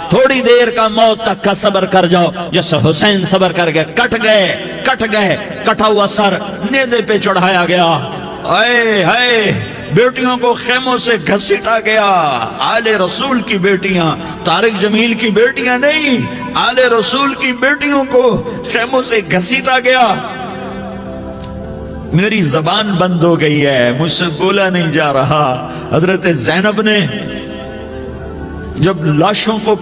تھوڑی دیر کا موت تک کا صبر کر جاؤ، جیسے حسین صبر کر گئے، کٹ گئے، کٹا ہوا سر نیزے پہ چڑھایا گیا، اے ہائے بیٹیوں کو خیموں سے گھسیٹا گیا، آل رسول کی بیٹیاں، طارق جمیل کی بیٹیاں نہیں، آل رسول کی بیٹیوں کو خیموں سے گھسیٹا گیا۔ میری زبان بند ہو گئی ہے، مجھ سے بولا نہیں جا رہا۔ حضرت زینب نے جب لاشوں کو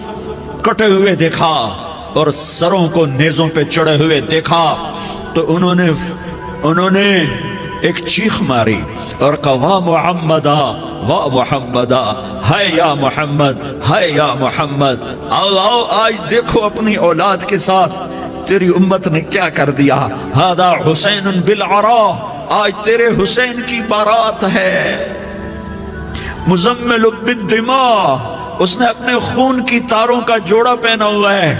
کٹے ہوئے دیکھا اور سروں کو نیزوں پہ چڑھے ہوئے دیکھا تو انہوں نے ایک چیخ ماری اور کہا واہ محمدا، واہ محمدا، ہائے یا محمد، ہائے یا محمد، آؤ آج دیکھو اپنی اولاد کے ساتھ تیری امت نے کیا کر دیا۔ ہذا حسین بالعراء، آج تیرے حسین کی بارات ہے۔ مزمل بالدماء، اس نے اپنے خون کی تاروں کا جوڑا پہنا ہوا ہے۔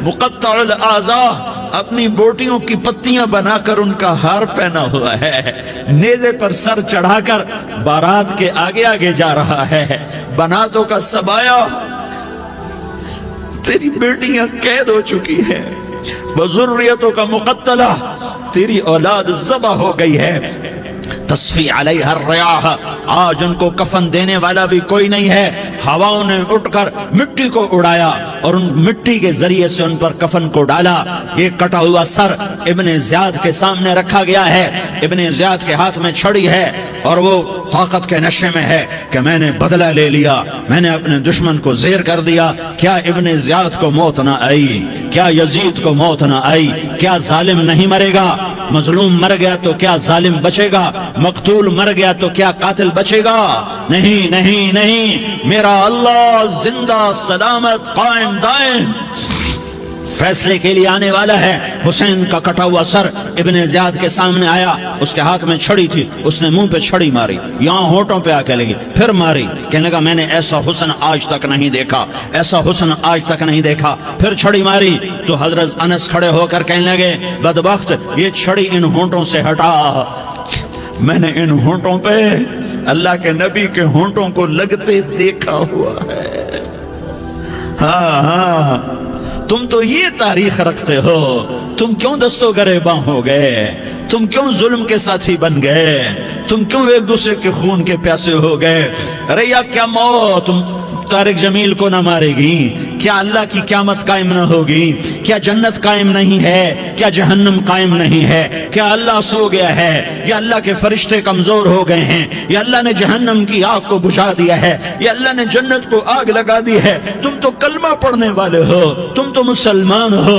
مقطع الاعضاء، اپنی بوٹیوں کی پتیاں بنا کر ان کا ہار پہنا ہوا ہے۔ نیزے پر سر چڑھا کر بارات کے آگے آگے جا رہا ہے۔ بناتوں کا سبایا، تیری بیٹیاں قید ہو چکی ہے، بذریتوں کا مقتلہ، تیری اولاد ذبح ہو گئی ہے۔ تصفی علیہ الریاح، آج ان کو کفن دینے والا بھی کوئی نہیں ہے۔ ہواؤں نے اٹھ کر مٹی کو اڑایا اور ان مٹی کے ذریعے سے ان پر کفن کو ڈالا۔ یہ کٹا ہوا سر ابن زیاد کے سامنے رکھا گیا ہے۔ ابن زیاد کے ہاتھ میں چھڑی ہے اور وہ طاقت کے نشے میں ہے کہ میں نے بدلہ لے لیا، میں نے اپنے دشمن کو زیر کر دیا۔ کیا ابن زیاد کو موت نہ آئی؟ کیا یزید کو موت نہ آئی؟ کیا ظالم نہیں مرے گا؟ مظلوم مر گیا تو کیا ظالم بچے گا؟ مقتول مر گیا تو کیا قاتل بچے گا؟ نہیں نہیں نہیں، میرا اللہ زندہ سلامت قائم دائم فیصلے کے لیے آنے والا ہے۔ حسین کا کٹا ہوا سر ابن زیاد کے سامنے آیا، اس کے ہاتھ میں چھڑی تھی، اس نے منہ پہ چھڑی ماری، یہاں ہونٹوں پہ آ کے لگی، پھر ماری، کہنے لگا میں نے ایسا حسن آج تک نہیں دیکھا، ایسا حسن آج تک نہیں دیکھا، پھر چھڑی ماری تو حضرت انس کھڑے ہو کر کہنے لگے بدبخت، یہ چھڑی ان ہونٹوں سے ہٹا۔ میں نے ان ہونٹوں پہ اللہ کے نبی کے ہونٹوں کو لگتے دیکھا ہوا ہے۔ ہاں تم تو یہ تاریخ رکھتے ہو، تم کیوں دستوں گریباں ہو گئے؟ تم کیوں ظلم کے ساتھی بن گئے؟ تم کیوں ایک دوسرے کے خون کے پیاسے ہو گئے؟ ارے یا کیا موت طارق جمیل کو نہ مارے گی؟ کیا اللہ کی قیامت قائم نہ ہوگی؟ کیا جنت قائم نہیں ہے؟ کیا جہنم قائم نہیں ہے؟ کیا اللہ سو گیا ہے؟ یا اللہ کے فرشتے کمزور ہو گئے ہیں؟ یا اللہ نے جہنم کی آگ کو بجھا دیا ہے؟ یا اللہ نے جنت کو آگ لگا دی ہے؟ تم تو کلمہ پڑھنے والے ہو، تم تو مسلمان ہو۔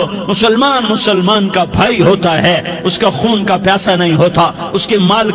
مسلمان کا بھائی ہوتا ہے، اس کا خون کا پیاسا نہیں ہوتا، اس کے مال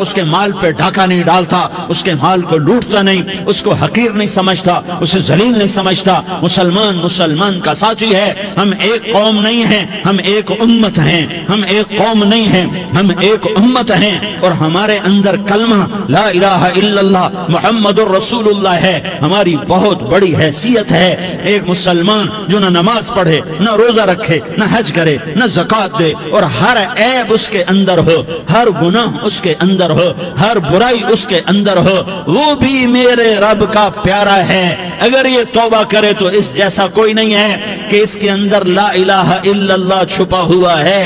اس کے مال پہ ڈاکہ نہیں ڈالتا، اس کے مال کو لوٹتا نہیں، اس کو حقیر نہیں سمجھتا، اسے ذلیل نہیں سمجھتا۔ مسلمان کا ساتھی ہے۔ ہم ایک قوم نہیں ہیں، ہم ایک امت ہیں، ہم ایک قوم نہیں ہیں، ہم ایک امت ہیں، اور ہمارے اندر کلمہ لا الہ الا اللہ محمد الرسول اللہ ہے۔ ہماری بہت بڑی حیثیت ہے۔ ایک مسلمان جو نہ نماز پڑھے، نہ روزہ رکھے، نہ حج کرے، نہ زکوٰۃ دے، اور ہر عیب اس کے اندر ہو، ہر گناہ اس کے اندر ہو، ہر برائی اس کے اندر ہو، وہ بھی میرے رب کا پیارا ہے۔ اگر یہ توبہ کرے تو اس جیسا کوئی نہیں ہے کہ اس کے اندر لا الہ الا اللہ چھپا ہوا ہے۔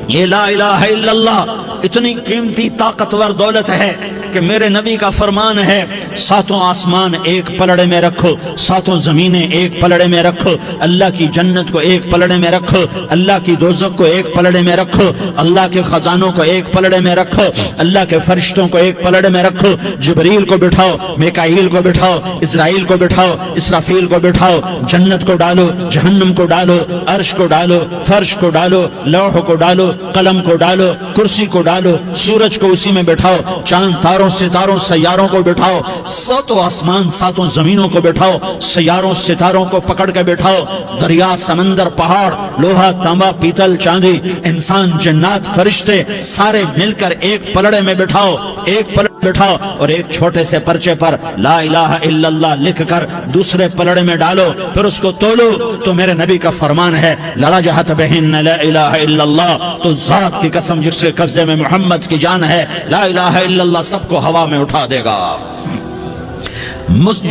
یہ لا الہ الا اللہ اتنی قیمتی طاقتور دولت ہے کہ میرے نبی کا فرمان ہے، ساتوں آسمان ایک پلڑے میں رکھو، ساتوں زمینیں ایک پلڑے میں رکھو، اللہ کی جنت کو ایک پلڑے میں رکھو، اللہ کی دوزخ کو ایک پلڑے میں رکھو، اللہ کے خزانوں کو ایک پلڑے میں رکھو، اللہ کے فرشتوں کو ایک پلڑے میں رکھو، جبریل کو بٹھاؤ، میکائیل کو بٹھاؤ، اسرائیل کو بٹھاؤ، اسرافیل کو بٹھاؤ، جنت کو ڈالو، جہنم کو ڈالو، عرش کو ڈالو، فرش کو ڈالو، لوح کو ڈالو، قلم کو ڈالو، کرسی کو ڈالو، سورج کو اسی میں بٹھاؤ، چاند تاروں ستاروں سیاروں کو بٹھاؤ، ساتوں آسمان ساتوں زمینوں کو بٹھاؤ، سیاروں ستاروں کو پکڑ کے بٹھاؤ، دریا سمندر پہاڑ لوہا تانبا پیتل چاندی انسان جنات فرشتے سارے مل کر ایک پلڑے میں بٹھاؤ، ایک پلڑے بٹھاؤ، اور ایک چھوٹے سے پرچے پر لا الہ الا اللہ لکھ کر دوسرے پلڑے میں ڈالو، پھر اس کو تولو تو میرے نبی کا فرمان ہے لرجحت بہن لا الہ الا اللہ، تو ذات کی قسم جس کے قبضے میں محمد کی جان ہے، لا الہ الا اللہ سب کو ہوا میں اٹھا دے گا۔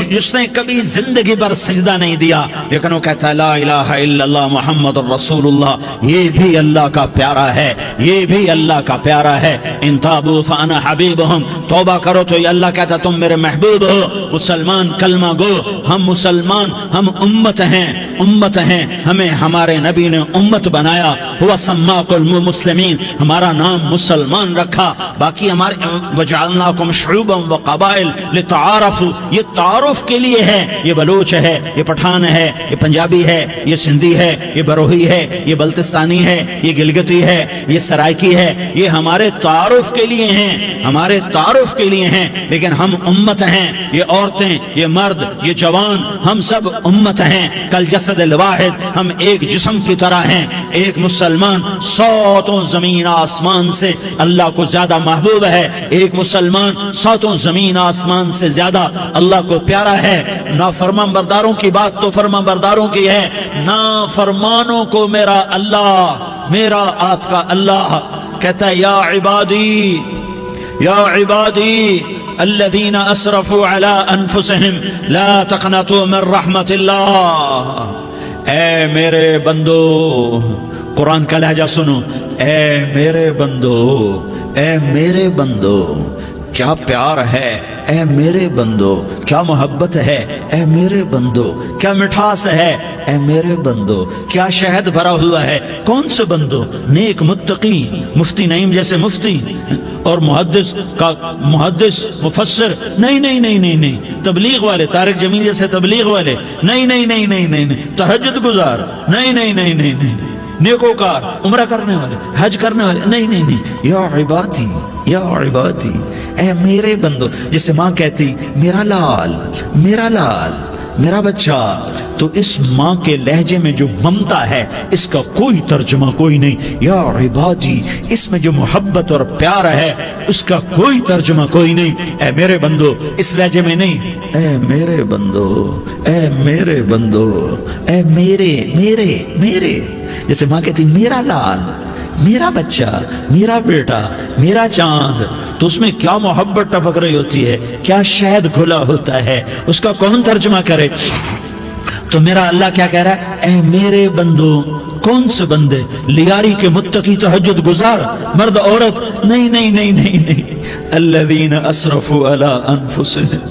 جس نے کبھی زندگی پر سجدہ نہیں دیا لیکن وہ کہتا ہے لا الہ الا اللہ محمد الرسول اللہ، یہ بھی اللہ کا پیارا ہے، یہ بھی اللہ کا پیارا ہے۔ ان تابوا فانا حبیبہم، توبہ کرو تو یہ اللہ کہتا تم میرے محبوب ہو۔ مسلمان کلمہ گو، ہم مسلمان، ہم امت ہیں، امت ہیں، ہمیں ہمارے نبی نے امت بنایا، ہوا سماکم المسلمین، ہمارا نام مسلمان رکھا، باقی ہمارے وجعلناکم شعوبا وقبائل لتعارفوا، یہ تعارف کے لیے ہے، یہ بلوچ ہے، یہ پٹھان ہے، یہ پنجابی ہے، یہ سندھی ہے، یہ بروہی ہے، یہ بلتستانی ہے، یہ گلگتی ہے، یہ سرائکی ہے، یہ ہمارے تعارف کے لیے ہیں، ہمارے تعارف کے لیے ہیں، لیکن ہم امت ہیں، یہ عورتیں، یہ مرد، یہ جوان، ہم سب امت ہیں، کل جسد الواحد، ہم ایک جسم کی طرح ہیں۔ ایک مسلمان ساتوں زمین آسمان سے اللہ کو زیادہ محبوب ہے، ایک مسلمان ساتوں زمین آسمان سے زیادہ اللہ کو پیارا ہے۔ نافرمان برداروں کی بات تو فرمان برداروں کی ہے، نافرمانوں کو میرا اللہ، میرا آپ کا اللہ کہتا ہے یا عبادی، یا عبادی الذین اسرفوا علی انفسہم لا تقنطوا من رحمت اللہ، اے میرے بندو، قرآن کا لہجہ سنو، اے میرے بندو، اے میرے بندو، کیا پیار ہے، اے میرے بندو، کیا محبت ہے، اے میرے بندو، کیا مٹھاس ہے، اے میرے بندو، کیا شہد بھرا ہوا ہے۔ کون سے بندو؟ نیک متقی، مفتی نعیم جیسے مفتی اور محدث کا محدث مفسر، نہیں نہیں نہیں نہیں نہیں، تبلیغ والے، طارق جمیل جیسے تبلیغ والے، نہیں نہیں نہیں نہیں نہیں، تہجد گزار، نہیں نہیں نہیں نہیں نہیں، نیکوکار، عمرہ کرنے والے، حج کرنے والے، نہیں نہیں نہیں، یا عبادی، یا عبادی، اے میرے بندو، جسے ماں کہتی میرا لال، میرا لال، میرا بچہ، تو اس ماں کے لہجے میں جو ممتا ہے اس کا کوئی ترجمہ کوئی نہیں۔ یا عبادی، اس میں جو محبت اور پیار ہے اس کا کوئی ترجمہ کوئی نہیں۔ اے میرے بندو، اس لہجے میں نہیں، اے میرے بندو، اے میرے بندو، اے میرے میرے میرے، جیسے ماں کہتی میرا لال، میرا بچہ، میرا بیٹا، میرا چاند، تو اس میں کیا محبت ٹپک رہی ہوتی ہے، کیا شہد کھلا ہوتا ہے، اس کا کون ترجمہ کرے؟ تو میرا اللہ کیا کہہ رہا ہے، اے میرے بندو، کون سے بندے؟ لیاری کے متقی، تہجد گزار، مرد عورت، نہیں نہیں نہیں نہیں نہیں، الذین اسرفوا علی انفسہم،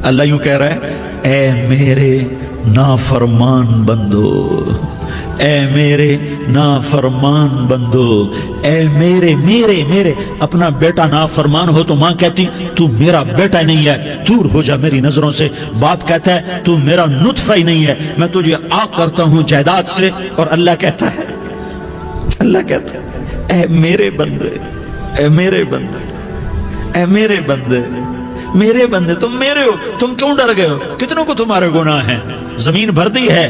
اللہ یوں کہہ رہا ہے اے میرے نافرمان بندو، اے میرے نافرمان بندو، اے میرے میرے میرے، اپنا بیٹا نافرمان ہو تو ماں کہتی تو میرا بیٹا نہیں ہے، دور ہو جا میری نظروں سے۔ باپ کہتا ہے تو میرا نطفہ ہی نہیں ہے، میں تجھے آگ کرتا ہوں جائیداد سے۔ اور اللہ کہتا ہے، اللہ کہتا ہے اے میرے بندے، اے میرے بندے، اے میرے بندے، میرے بندے، تم میرے ہو، تم کیوں ڈر گئے ہو؟ کتنوں کو تمہارے گناہ ہیں؟ زمین بھر دی ہے،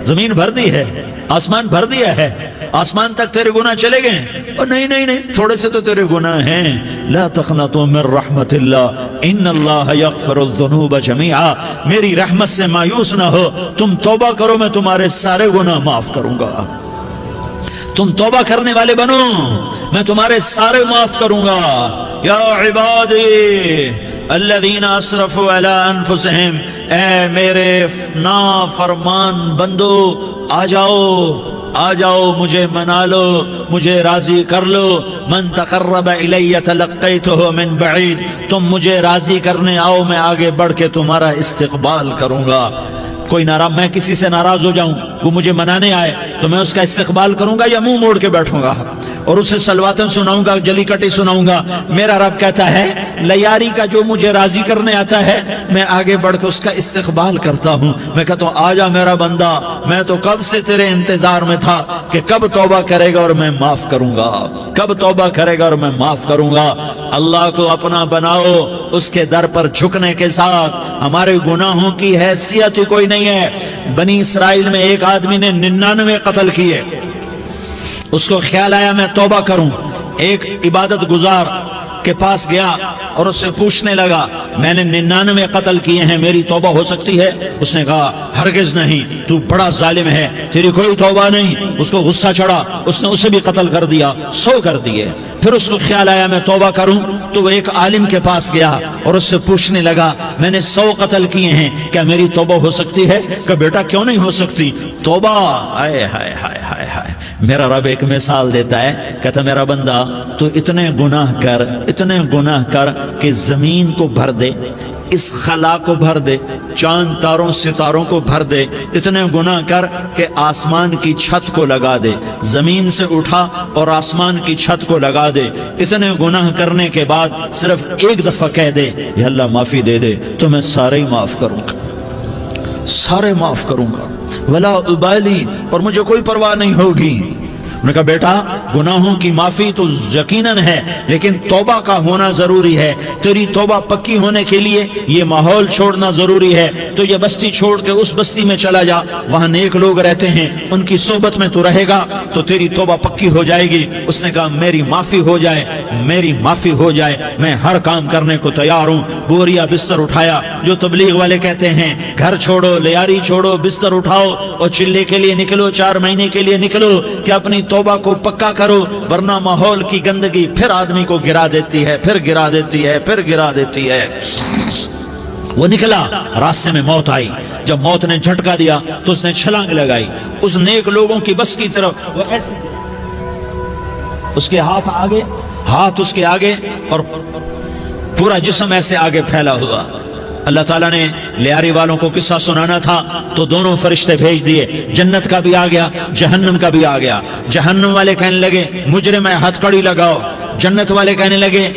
زمین بھر دی ہے، آسمان بھر دیا ہے، آسمان تک تیرے گناہ چلے گئے، اور نہیں نہیں نہیں، تھوڑے سے تو تیرے گناہ ہیں۔ لا تقنطوا من رحمت اللہ ان اللہ یغفر الذنوب جميعا، میری رحمت سے مایوس نہ ہو، تم توبہ کرو، میں تمہارے سارے گناہ معاف کروں گا۔ تم توبہ کرنے والے بنو، میں تمہارے سارے معاف کروں گا۔ یا عبادی الذین اسرفوا علی انفسہم، اے میرے نافرمان بندو، آ جاؤ، آ جاؤ، مجھے منا لو، مجھے راضی کر لو۔ من تقرب الی تلقیتہ من بعید، تم مجھے راضی کرنے آؤ، میں آگے بڑھ کے تمہارا استقبال کروں گا۔ کوئی ناراض، میں کسی سے ناراض ہو جاؤں، وہ مجھے منانے آئے تو میں اس کا استقبال کروں گا یا منہ موڑ کے بیٹھوں گا اور اسے سلواتیں سناؤں گا، جلی کٹی سناؤں گا؟ میرا رب کہتا ہے لیاری کا جو مجھے راضی کرنے آتا ہے میں آگے بڑھ کے اس کا استقبال کرتا ہوں۔ میں کہتا ہوں آ جا میرا بندہ، میں تو کب سے تیرے انتظار میں تھا کہ کب توبہ کرے گا اور میں معاف کروں گا، کب توبہ کرے گا اور میں معاف کروں گا۔ اللہ کو اپنا بناؤ، اس کے در پر جھکنے کے ساتھ ہمارے گناہوں کی حیثیت ہی کوئی نہیں ہے۔ بنی اسرائیل میں ایک آدمی نے 99 قتل کیے، اس کو خیال آیا میں توبہ کروں۔ ایک عبادت گزار کے پاس گیا اور اس سے پوچھنے لگا میں نے 99 قتل کیے ہیں، میری توبہ ہو سکتی ہے؟ اس نے کہا ہرگز نہیں، تو بڑا ظالم ہے، تیری کوئی توبہ نہیں۔ اس کو غصہ چڑھا، اس نے اسے بھی قتل کر دیا، 100 کر دیے۔ پھر اس کو خیال آیا میں توبہ کروں، تو وہ ایک عالم کے پاس گیا اور اس سے پوچھنے لگا میں نے 100 قتل کیے ہیں، کیا میری توبہ ہو سکتی ہے؟ کہ بیٹا کیوں نہیں ہو سکتی توبہ؟ ہائے ہائے ہائے ہائے ہائے، میرا رب ایک مثال دیتا ہے، کہتا میرا بندہ تو اتنے گناہ کر کہ زمین کو بھر دے، اس خلا کو بھر دے، چاند تاروں ستاروں کو بھر دے، اتنے گناہ کر کہ آسمان کی چھت کو لگا دے، زمین سے اٹھا اور آسمان کی چھت کو لگا دے، اتنے گناہ کرنے کے بعد صرف ایک دفعہ کہہ دے یا اللہ معافی دے دے تو میں سارے ہی معاف کروں گا، سارے معاف کروں گا، ولا ابالی، اور مجھے کوئی پرواہ نہیں ہوگی۔ انہوں نے کہا بیٹا گناہوں کی معافی تو یقیناً ہے، لیکن توبہ کا ہونا ضروری ہے، تیری توبہ پکی ہونے کے لیے یہ ماحول چھوڑنا ضروری ہے، تو یہ بستی چھوڑ کے اس بستی میں چلا جا، وہاں نیک لوگ رہتے ہیں، ان کی صحبت میں تو رہے گا تو تیری توبہ پکی ہو جائے گی۔ اس نے کہا میری معافی ہو جائے، میری معافی ہو جائے، میں ہر کام کرنے کو تیار ہوں۔ بوریا بستر اٹھایا، جو تبلیغ والے کہتے ہیں گھر چھوڑو، لیاری چھوڑو، بستر اٹھاؤ اور چلے کے لیے نکلو، 4 مہینے کے لیے نکلو کہ اپنی توبہ کو پکا کرو، ورنہ ماحول کی گندگی پھر آدمی کو گرا دیتی ہے، پھر گرا دیتی ہے، پھر گرا دیتی ہے۔ وہ نکلا، راستے میں موت آئی، جب موت نے جھٹکا دیا تو اس نے چھلانگ لگائی اس نیک لوگوں کی بس کی طرف، وہ ایسے اس کے ہاتھ اس کے آگے اور پورا جسم ایسے آگے پھیلا ہوا۔ اللہ تعالیٰ نے لیاری والوں کو قصہ سنانا تھا تو دونوں فرشتے بھیج دیے، جنت کا بھی آ گیا، جہنم کا بھی آ گیا۔ جہنم والے کہنے لگے مجرم ہے ہتھ کڑی لگاؤ، جنت والے کہنے لگے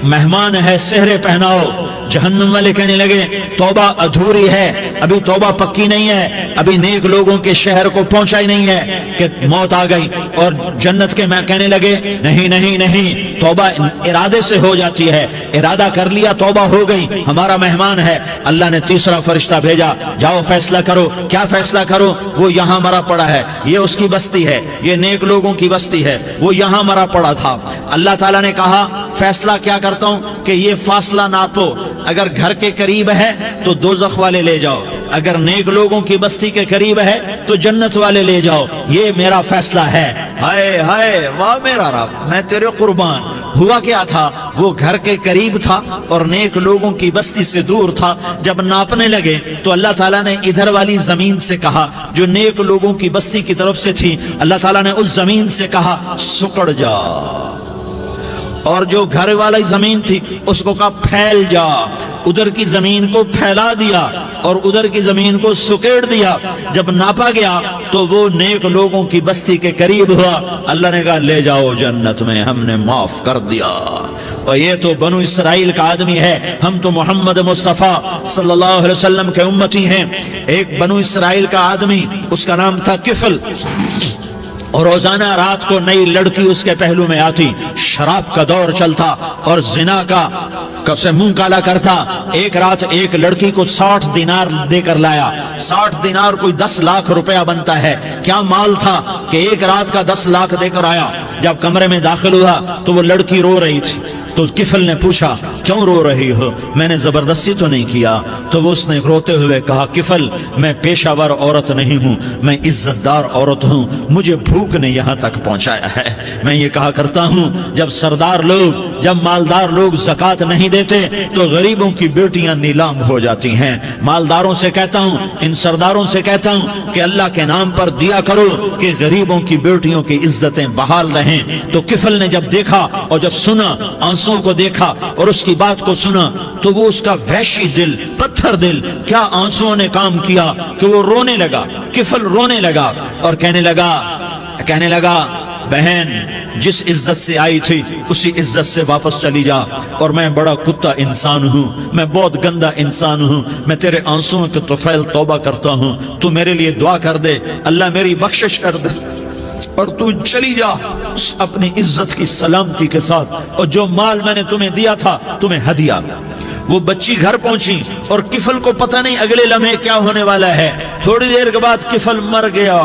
مہمان ہے سہرے پہناؤ، جہنم والے کہنے لگے توبہ ادھوری ہے، ابھی توبہ پکی نہیں ہے، ابھی نیک لوگوں کے شہر کو پہنچا ہی نہیں ہے کہ موت آ گئی۔ اور جنت کے میں کہنے لگے نہیں نہیں نہیں، توبہ ارادے سے ہو جاتی ہے، ارادہ کر لیا توبہ ہو گئی، ہمارا مہمان ہے۔ اللہ نے تیسرا فرشتہ بھیجا، جاؤ فیصلہ کرو۔ کیا فیصلہ کرو؟ وہ یہاں مرا پڑا ہے، یہ اس کی بستی ہے، یہ نیک لوگوں کی بستی ہے، وہ یہاں مرا پڑا تھا۔ اللہ تعالیٰ نے کہا فیصلہ کیا کرتا ہوں کہ یہ فاصلہ ناپو، اگر گھر کے قریب ہے تو دوزخ والے لے جاؤ، اگر نیک لوگوں کی بستی کے قریب ہے تو جنت والے لے جاؤ، یہ میرا فیصلہ ہے۔ ہائے ہائے واہ میرا رب، میں تیرے قربان۔ ہوا کیا تھا؟ وہ گھر کے قریب تھا اور نیک لوگوں کی بستی سے دور تھا۔ جب ناپنے لگے تو اللہ تعالیٰ نے ادھر والی زمین سے کہا جو نیک لوگوں کی بستی کی طرف سے تھی، اللہ تعالیٰ نے اس زمین سے کہا سکڑ جا، اور جو گھر والی زمین تھی اس کو کہا پھیل جا، ادھر کی زمین کو پھیلا دیا اور ادھر کی زمین کو سکیڑ دیا۔ جب ناپا گیا تو وہ نیک لوگوں کی بستی کے قریب ہوا، اللہ نے کہا لے جاؤ جنت میں، ہم نے معاف کر دیا۔ اور یہ تو بنو اسرائیل کا آدمی ہے، ہم تو محمد مصطفیٰ صلی اللہ علیہ وسلم کے امتی ہیں۔ ایک بنو اسرائیل کا آدمی، اس کا نام تھا کفل، اور روزانہ رات کو نئی لڑکی اس کے پہلو میں آتی، شراب کا دور چلتا اور زنا کا سے منہ کالا کرتا۔ ایک رات ایک لڑکی کو 60 دینار دے کر لایا، 60 دینار کوئی 10 لاکھ روپیہ بنتا ہے۔ کیا مال تھا کہ ایک رات کا 10 لاکھ دے کر آیا۔ جب کمرے میں داخل ہوا تو وہ لڑکی رو رہی تھی، تو کفل نے پوچھا کیوں رو رہی ہو؟ میں نے زبردستی تو نہیں کیا۔ تو وہ اس نے روتے ہوئے کہا کفل میں پیشہ ور عورت نہیں ہوں، میں عزت دار عورت ہوں، مجھے بھوک نے یہاں تک پہنچایا ہے۔ میں یہ کہا کرتا ہوں جب سردار لوگ، جب مالدار لوگ زکوٰۃ نہیں دیتے تو غریبوں کی بیٹیاں نیلام ہو جاتی ہیں۔ مالداروں سے کہتا ہوں، ان سرداروں سے کہتا ہوں کہ اللہ کے نام پر دیا کرو کہ غریبوں کی بیٹیوں کی عزتیں بحال رہیں۔ تو کفل نے جب دیکھا اور جب سنا، آنسو کو دیکھا اور اس کی بات کو سنا، تو وہ اس کا وحشی دل، پتھر دل، کیا آنسوؤں نے کام کیا کہ وہ رونے لگا۔ کفل رونے لگا اور کہنے لگا بہن جس عزت سے آئی تھی اسی عزت سے واپس چلی جا، اور میں بڑا کتا انسان ہوں، میں بہت گندا انسان ہوں، میں تیرے آنسوؤں کے طفیل توبہ کرتا ہوں، تو میرے لیے دعا کر دے، اللہ میری بخشش کر دے، اور تو چلی جا اپنی عزت کی سلامتی کے ساتھ، اور جو مال میں نے تمہیں دیا تھا تمہیں ہدیہ۔ وہ بچی گھر پہنچی اور کفل کو پتہ نہیں اگلے لمحے کیا ہونے والا ہے۔ تھوڑی دیر کے بعد کفل مر گیا،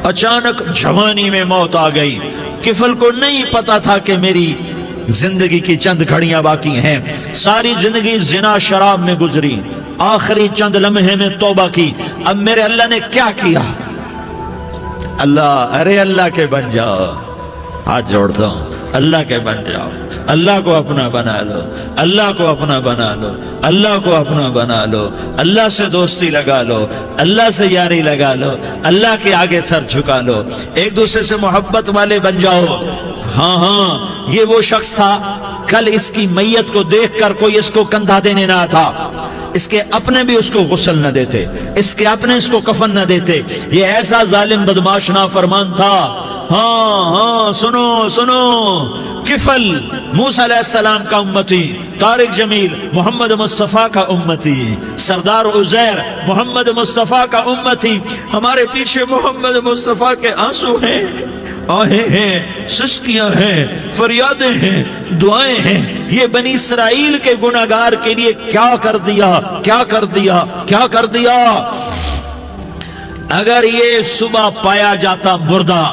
اچانک جوانی میں موت آ گئی۔ کفل کو نہیں پتا تھا کہ میری زندگی کی چند گھڑیاں باقی ہیں، ساری زندگی زنا شراب میں گزری، آخری چند لمحے میں توبہ کی، اب میرے اللہ نے کیا کیا؟ اللہ، ارے اللہ کے بن جاؤ، ہاتھ جوڑتا ہوں، اللہ کے بن جاؤ، اللہ کو اپنا بنا لو، اللہ کو اپنا بنا لو، اللہ کو اپنا بنا لو، اللہ سے دوستی لگا لو، اللہ سے یاری لگا لو، اللہ کے آگے سر جھکا لو، ایک دوسرے سے محبت والے بن جاؤ۔ ہاں ہاں، یہ وہ شخص تھا، کل اس کی میت کو دیکھ کر کوئی اس کو کندھا دینے نہ تھا، اس کے اپنے بھی اس کو غسل نہ دیتے، اس کے اپنے اس کو کفن نہ دیتے، یہ ایسا ظالم بدماش نافرمان تھا۔ ہاں ہاں، سنو سنو، کفل موسیٰ علیہ السلام کا امتی، طارق جمیل محمد مصطفیٰ کا امتی، سردار عزیر محمد مصطفیٰ کا امتی، ہمارے پیچھے محمد مصطفیٰ کے آنسو ہیں، آہیں ہیں، سسکیاں ہیں، فریادیں ہیں، دعائیں ہیں، یہ بنی اسرائیل کے گناہگار کے لیے کیا کر دیا، کیا کر دیا، کیا کر دیا۔ اگر یہ صبح پایا جاتا مردہ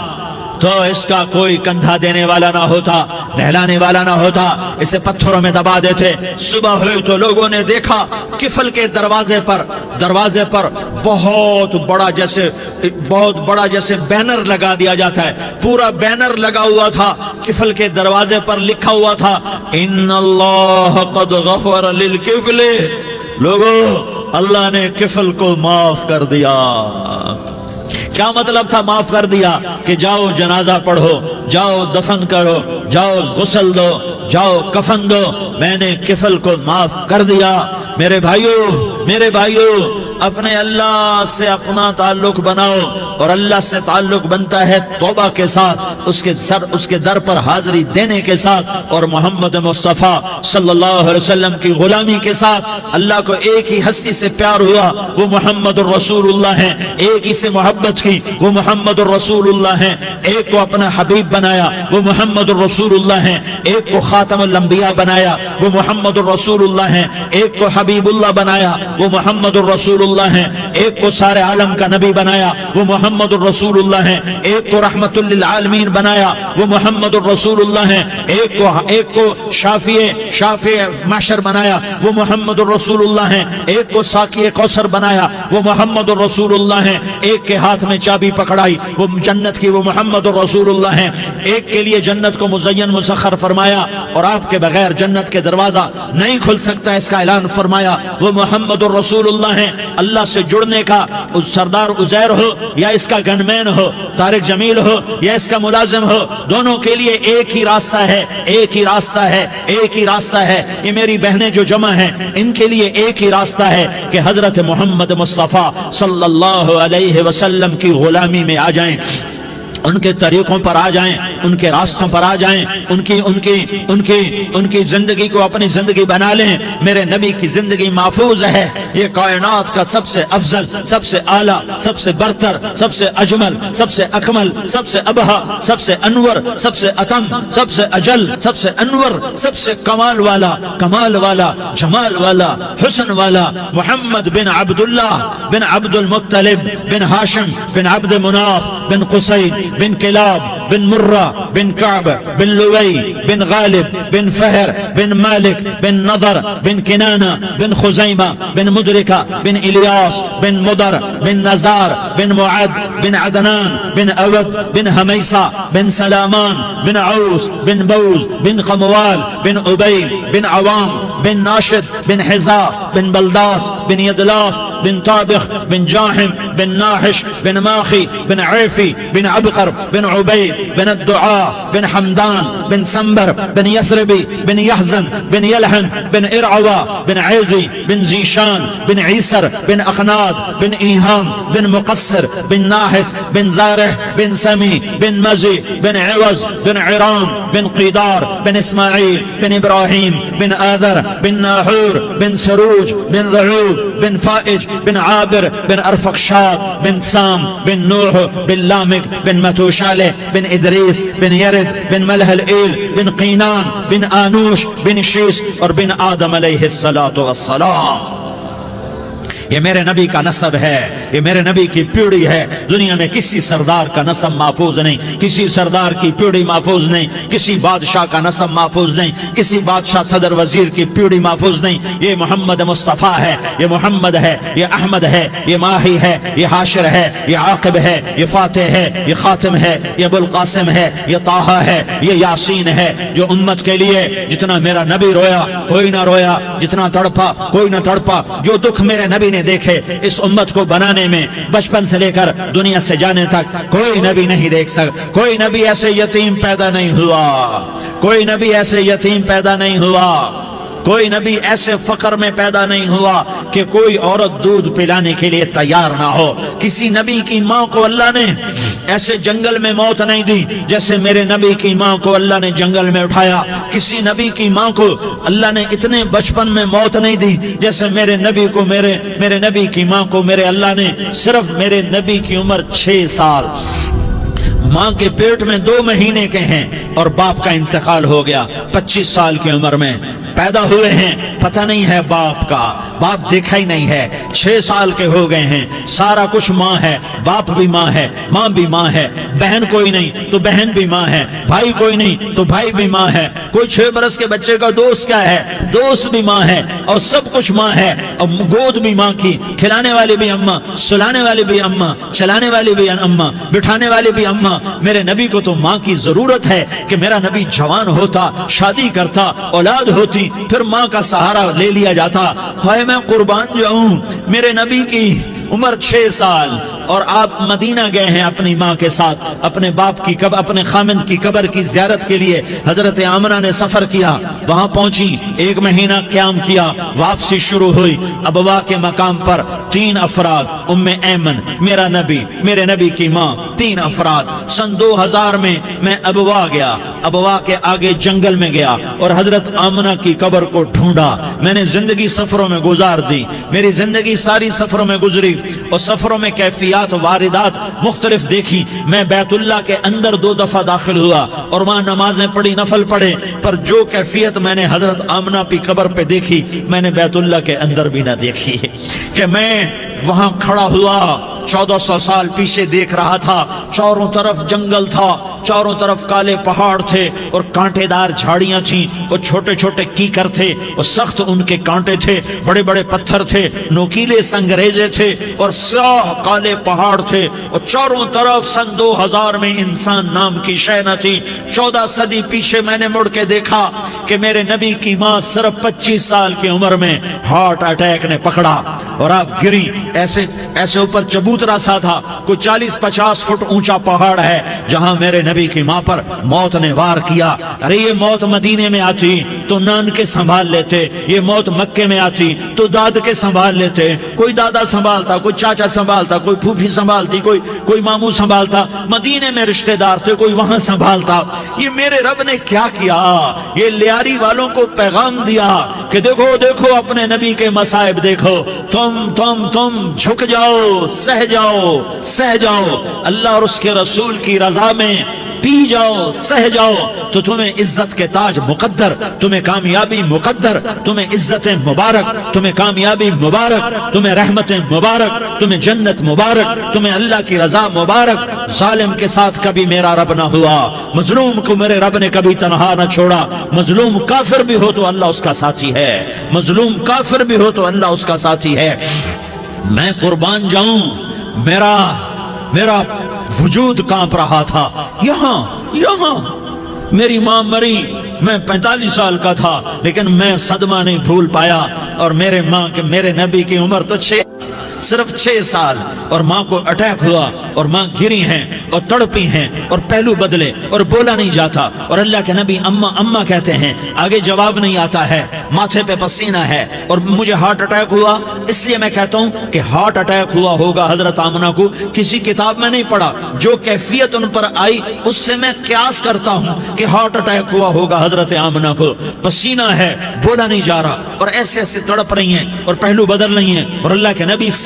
تو اس کا کوئی کندھا دینے والا نہ ہوتا، نہلانے والا نہ ہوتا، اسے پتھروں میں دبا دیتے۔ صبح ہوئی تو لوگوں نے دیکھا کفل کے دروازے پر بہت بڑا جیسے بینر لگا دیا جاتا ہے، پورا بینر لگا ہوا تھا، کفل کے دروازے پر لکھا ہوا تھا ان اللہ قد غفر للکفل، لوگوں اللہ نے کفل کو معاف کر دیا۔ کیا مطلب تھا معاف کر دیا؟ کہ جاؤ جنازہ پڑھو، جاؤ دفن کرو، جاؤ غسل دو، جاؤ کفن دو، میں نے کفل کو معاف کر دیا۔ میرے بھائیو، اپنے اللہ سے اپنا تعلق بناؤ، اور اللہ سے تعلق بنتا ہے توبہ کے ساتھ، اس کے در پر حاضری دینے کے ساتھ، اور محمد مصطفیٰ صلی اللہ علیہ وسلم کی غلامی کے ساتھ۔ اللہ کو ایک ہی ہستی سے پیار ہوا، وہ محمد الرسول اللہ ہیں، ایک ہی سے محبت کی، وہ محمد الرسول اللہ ہیں، ایک کو اپنا حبیب بنایا، وہ محمد الرسول اللہ ہیں، ایک کو خاتم الانبیاء بنایا، وہ محمد الرسول اللہ ہیں، ایک کو حبیب اللہ بنایا، وہ محمد الرسول اللہ ہیں، ایک کو سارے عالم کا نبی بنایا، وہ محمد الرسول اللہ ہیں، ایک کو رحمت للعالمین بنایا، وہ محمد الرسول اللہ ہیں، ایک کو شافع محشر بنایا، وہ محمد الرسول اللہ ہیں، ایک کو ساقی کوثر بنایا، وہ محمد الرسول اللہ ہیں، ایک کے ہاتھ میں چابی پکڑائی، وہ جنت کی، وہ محمد الرسول اللہ ہیں، ایک کے لیے جنت کو مزین مسخر فرمایا، اور آپ کے بغیر جنت کے دروازہ نہیں کھل سکتا، اس کا اعلان فرمایا، وہ محمد الرسول اللہ ہیں۔ اللہ سے جڑنے کا سردار عزیر ہو یا اس کا گنمین ہو، طارق جمیل ہو یا اس کا ملازم ہو، دونوں کے لیے ایک ہی راستہ ہے، ایک ہی راستہ ہے، ایک ہی راستہ ہے۔ یہ میری بہنیں جو جمع ہیں، ان کے لیے ایک ہی راستہ ہے کہ حضرت محمد مصطفیٰ صلی اللہ علیہ وسلم کی غلامی میں آ جائیں، ان کے طریقوں پر آ جائیں، ان کے راستوں پر آ جائیں، ان کی زندگی کو اپنی زندگی بنا لیں۔ میرے نبی کی زندگی محفوظ ہے، یہ کائنات کا سب سے افضل، سب سے اعلیٰ، سب سے برتر، سب سے اجمل، سب سے اکمل، سب سے ابہا، سب سے انور، سب سے اتم، سب سے اجل، سب سے انور، سب سے کمال والا، جمال والا، حسن والا، محمد بن عبداللہ بن عبد المطلب بن ہاشم بن عبد مناف بن قصی بن کلاب بن مرہ بن کعب بن لوی بن غالب بن فہر بن مالک بن نضر بن کنانہ بن خزیمہ بن مدرکہ بن الیاس بن مدر بن نزار بن معد بن عدنان بن اود بن حمیسہ بن سلامان بن عوس بن بوز بن قموال بن عبیل بن عوام بن ناشد بن حزا بن بلداس بن یدلاف بن طابخ بن جاحم بن ناحش بن ماخی بن عیفی بن عبقر بن عبید بن الدعاء بن حمدان بن سنبر بن یثربی بن یحزن بن یلحن بن ارعوا بن عیضی بن زیشان بن عیسر بن اقناد بن ایہام بن مقصر بن ناحس بن زارح بن سمی بن مزی بن عوض بن عرام بن قیدار بن اسماعیل بن ابراہیم بن آذر بن ناحور بن سروج بن رعوب بن فائج بن عابر بن ارفقشاد بن سام بن نوح بن لامک بن متوشالہ بن ادریس بن یرد بن ملح الایل بن قینان بن آنوش بن شیس اور بن آدم علیہ السلام۔ یہ میرے نبی کا نسب ہے۔ یہ میرے نبی کی پیڑھی ہے. دنیا میں کسی سردار کا نسب محفوظ نہیں, کسی سردار کی پیڑھی محفوظ نہیں, کسی بادشاہ کا نسب محفوظ نہیں, کسی بادشاہ صدر وزیر کی پیڑھی محفوظ نہیں. یہ محمد مصطفیٰ ہے, یہ محمد ہے, یہ احمد ہے, یہ ماہی ہے, یہ حاشر ہے, یہ عاقب ہے, یہ فاتح ہے, یہ خاتم ہے, یہ ابو القاسم ہے, یہ طٰہٰ ہے, یہ یاسین ہے. جو امت کے لیے جتنا میرا نبی رویا کوئی نہ رویا, جتنا تڑپا کوئی نہ تڑپا, جو دکھ میرے نبی نے دیکھے اس امت کو بنانے میں بچپن سے لے کر دنیا سے جانے تک کوئی نبی نہیں دیکھ سکتا. کوئی نبی ایسے یتیم پیدا نہیں ہوا, کوئی نبی ایسے یتیم پیدا نہیں ہوا, کوئی نبی ایسے فقر میں پیدا نہیں ہوا کہ کوئی عورت دودھ پلانے کے لیے تیار نہ ہو. کسی نبی کی ماں کو اللہ نے ایسے جنگل میں موت نہیں دی جیسے میرے نبی کی ماں کو اللہ نے جنگل میں اٹھایا. کسی نبی کی ماں کو اللہ نے اتنے بچپن میں موت نہیں دی جیسے میرے نبی کو میرے نبی کی ماں کو میرے اللہ نے صرف میرے نبی کی عمر 6 سال, ماں کے پیٹ میں 2 مہینے کے ہیں اور باپ کا انتقال ہو گیا. 25 سال کی عمر میں پیدا ہوئے ہیں, پتہ نہیں ہے باپ کا, باپ دیکھا ہی نہیں ہے. 6 سال کے ہو گئے ہیں, سارا کچھ ماں ہے, باپ بھی ماں ہے, ماں بھی ماں ہے, بہن کوئی نہیں تو بہن بھی ماں ہے, بھائی کوئی نہیں تو بھائی بھی ماں ہے. کوئی 6 برس کے بچے کا دوست کیا ہے, دوست بھی ماں ہے, اور سب کچھ ماں ہے. اور گود بھی ماں کی, کھلانے والی بھی اماں, سلانے والی بھی اماں, چلانے والی بھی اماں, بٹھانے والی بھی اماں. میرے نبی کو تو ماں کی ضرورت ہے کہ میرا نبی جوان ہوتا, شادی کرتا, اولاد ہوتی, پھر ماں کا سہارا لے لیا جاتا. ہائے میں قربان جاؤں, میرے نبی کی عمر 6 سال اور آپ مدینہ گئے ہیں اپنی ماں کے ساتھ, اپنے باپ کی اپنے خامند کی قبر کی زیارت کے لیے. حضرت آمنہ نے سفر کیا, وہاں پہنچی, 1 مہینہ قیام کیا, واپسی شروع ہوئی. ابوا کے مقام پر 3 افراد, ام ایمن, میرا نبی, میرے نبی کی ماں, 3 افراد. سن 2000 میں ابوا گیا, ابوا کے آگے جنگل میں گیا اور حضرت آمنہ کی قبر کو ڈھونڈا. میں نے زندگی سفروں میں گزار دی, میری زندگی ساری سفروں میں گزری, اور سفروں میں کیفیات واردات مختلف دیکھی. میں بیت اللہ کے اندر 2 دفعہ داخل ہوا اور وہاں نمازیں پڑھی, نفل پڑھے, پر جو کیفیت میں نے حضرت آمنہ کی قبر پہ دیکھی میں نے بیت اللہ کے اندر بھی نہ دیکھی. کہ میں وہاں کھڑا ہوا 1400 سال پیچھے دیکھ رہا تھا, چاروں طرف جنگل تھا, چاروں طرف کالے پہاڑ تھے اور کانٹے دار جھاڑیاں تھیں, اور چھوٹے چھوٹے کیکر تھے, اور سخت ان کے کانٹے تھے, بڑے بڑے پتھر تھے, نوکیلے سنگریزے تھے, اور سیاہ کالے پہاڑ تھے, اور چاروں طرف سن 2000 میں انسان نام کی شے نہ تھی. 14 صدی پیچھے میں نے مڑ کے دیکھا کہ میرے نبی کی ماں صرف 25 سال کی عمر میں ہارٹ اٹیک نے پکڑا اور آپ گری. ایسے اوپر چبوترا سا تھا, کوئی 40-50 فٹ اونچا پہاڑ ہے جہاں میرے نبی کی ماں پر موت نے وار کیا. ارے یہ موت مدینے میں آتی تو نان کے سنبھال لیتے, یہ موت مکے میں آتی تو داد کے سنبھال لیتے. کوئی دادا سنبھالتا, کوئی چاچا سنبھالتا, کوئی پھوپھی سنبھالتی, کوئی ماموں سنبھالتا. مدینے میں رشتہ دار تھے, کوئی وہاں سنبھالتا. یہ میرے رب نے کیا کیا, یہ لیاری والوں کو پیغام دیا کہ دیکھو دیکھو اپنے نبی کے مصائب دیکھو, تم جھک جاؤ, سہ جاؤ, اللہ اور اس کے رسول کی رضا میں پی جاؤ, سہ جاؤ, تو تمہیں عزت کے تاج مقدر, تمہیں کامیابی مقدر, تمہیں عزت مبارک, تمہیں کامیابی مبارک, تمہیں رحمت مبارک, تمہیں جنت مبارک, تمہیں اللہ کی رضا مبارک. ظالم کے ساتھ کبھی میرا رب نہ ہوا, مظلوم کو میرے رب نے کبھی تنہا نہ چھوڑا. مظلوم کافر بھی ہو تو اللہ اس کا ساتھی ہے, مظلوم کافر بھی ہو تو اللہ اس کا ساتھی ہے. میں قربان جاؤں, میرا وجود کانپ رہا تھا. یہاں میری ماں مری, میں 45 سال کا تھا, لیکن میں صدمہ نہیں بھول پایا. اور میرے نبی کی عمر تو صرف 6 سال, اور ماں کو اٹیک ہوا اور ماں گری ہیں اور تڑپی ہیں اور پہلو بدلے اور بولا نہیں جاتا, اور اللہ کے نبی اماں کہتے ہیں, آگے جواب نہیں آتا ہے, ماتھے پہ پسینہ ہے. اور مجھے ہارٹ اٹیک ہوا, اس لیے میں کہتا ہوں کہ ہارٹ اٹیک ہوا ہوگا حضرت آمنہ کو, کسی کتاب میں نہیں پڑھا. جو کیفیت ان پر آئی اس سے میں قیاس کرتا ہوں کہ ہارٹ اٹیک ہوا ہوگا حضرت آمنہ کو. پسینہ ہے, بولا نہیں جا رہا, اور ایسے تڑپ رہی ہیں اور پہلو بدل رہی ہیں, اور اللہ کے نبی